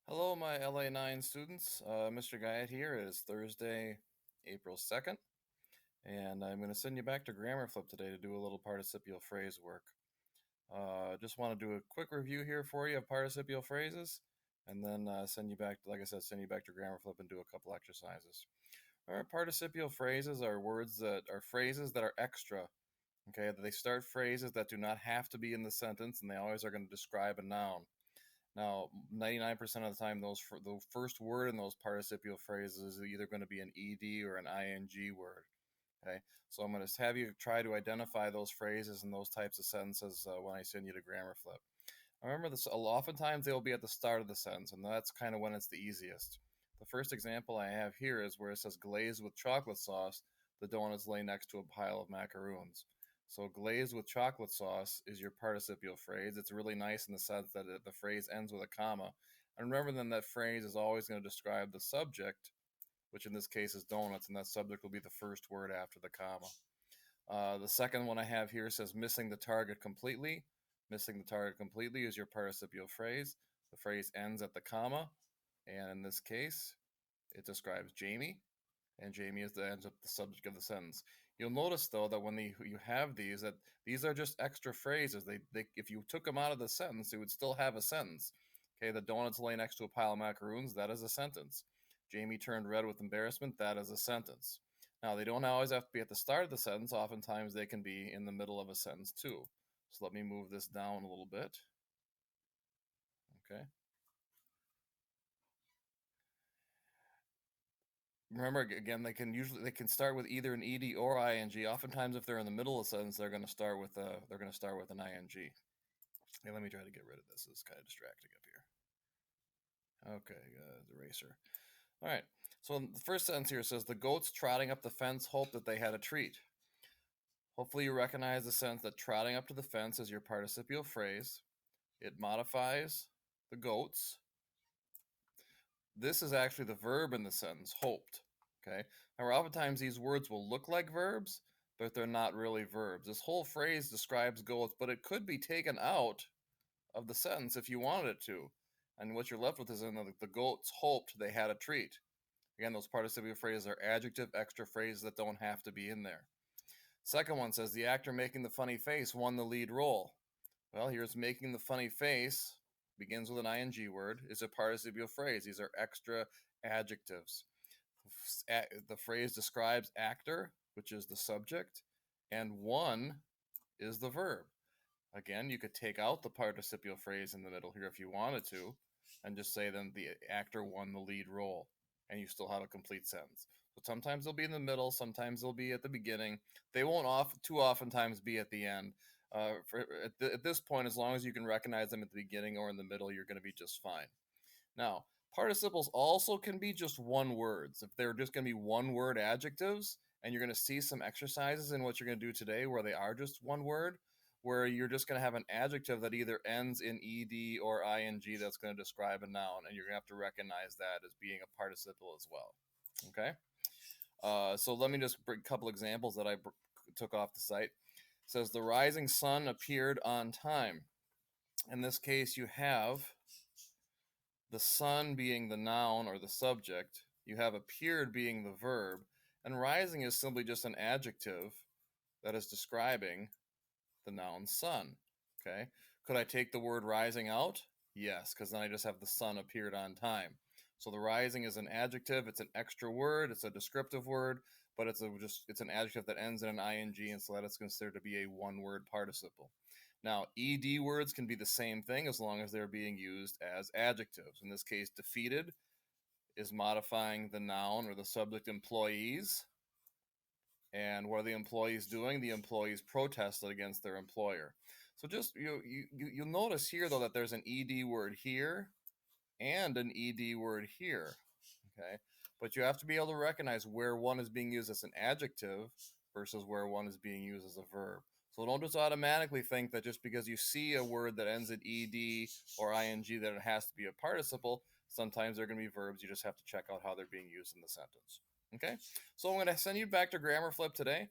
Hello, my LA9 students. Mr. Guyette here. It is Thursday, April 2nd, and I'm going to send you back to Grammar Flip today to do a little participial phrase work. Just want to do a quick review here for you of participial phrases, and then send you back, like I said, send you back to Grammar Flip and do a couple exercises. All right, participial phrases are words that are phrases that are extra. Okay, they start phrases that do not have to be in the sentence, and they always are going to describe a noun. Now, 99% of the time, the first word in those participial phrases is either going to be an ed or an ing word. Okay, so I'm going to have you try to identify those phrases and those types of sentences when I send you to Grammar Flip. Remember this. Oftentimes they'll be at the start of the sentence, and that's kind of when it's the easiest. The first example I have here is where it says glazed with chocolate sauce. The donuts lay next to a pile of macaroons. So glazed with chocolate sauce is your participial phrase. It's really nice in the sense that the phrase ends with a comma. And remember then that phrase is always going to describe the subject, which in this case is donuts, and that subject will be the first word after the comma. The second one I have here says missing the target completely. Missing the target completely is your participial phrase. The phrase ends at the comma, and in this case, it describes Jamie, and Jamie is the ends up the subject of the sentence. You'll notice though that when you have these, that these are just extra phrases. They if you took them out of the sentence, it would still have a sentence. Okay, the donuts lay next to a pile of macaroons. That is a sentence. Jamie turned red with embarrassment. That is a sentence. Now they don't always have to be at the start of the sentence. Oftentimes they can be in the middle of a sentence too. So let me move this down a little bit. Okay. Remember again, they can start with either an ed or ing. Oftentimes, if they're in the middle of a sentence, they're going to start with an ing. Hey, let me try to get rid of this. It's kind of distracting up here. Okay, eraser. All right. So the first sentence here says the goats trotting up the fence hoped that they had a treat. Hopefully, you recognize the sense that trotting up to the fence is your participial phrase. It modifies the goats. This is actually the verb in the sentence, hoped. Okay. Now, oftentimes these words will look like verbs, but they're not really verbs. This whole phrase describes goats, but it could be taken out of the sentence if you wanted it to. And what you're left with is in the goats hoped they had a treat. Again, those participial phrases are adjective extra phrases that don't have to be in there. Second one says the actor making the funny face won the lead role. Well, here's making the funny face, begins with an ing word, is a participial phrase. These are extra adjectives. The phrase describes actor, which is the subject, and won is the verb. Again, you could take out the participial phrase in the middle here if you wanted to, and just say then the actor won the lead role, and you still have a complete sentence. So sometimes they'll be in the middle, sometimes they'll be at the beginning. They won't too oftentimes be at the end. At this point, as long as you can recognize them at the beginning or in the middle, you're going to be just fine. Now, participles also can be just one words. If they're just going to be one word adjectives, and you're going to see some exercises in what you're going to do today where they are just one word, where you're just going to have an adjective that either ends in ed or ing that's going to describe a noun, and you're going to have to recognize that as being a participle as well. Okay? So let me just bring a couple examples that I took off the site. It says the rising sun appeared on time. In this case, you have the sun being the noun or the subject, you have appeared being the verb, and rising is simply just an adjective that is describing the noun sun. Okay? Could I take the word rising out? Yes, because then I just have the sun appeared on time. So the rising is an adjective, it's an extra word, it's a descriptive word, but it's an adjective that ends in an ing, and so that is considered to be a one-word participle. Now, ed words can be the same thing as long as they're being used as adjectives. In this case, defeated is modifying the noun or the subject employees. And what are the employees doing? The employees protested against their employer. So just you'll notice here though that there's an ed word here and an ed word here. Okay, but you have to be able to recognize where one is being used as an adjective versus where one is being used as a verb. So don't just automatically think that just because you see a word that ends in ed or ing that it has to be a participle. Sometimes they're going to be verbs. You just have to check out how they're being used in the sentence. Okay, so I'm going to send you back to Grammar Flip today.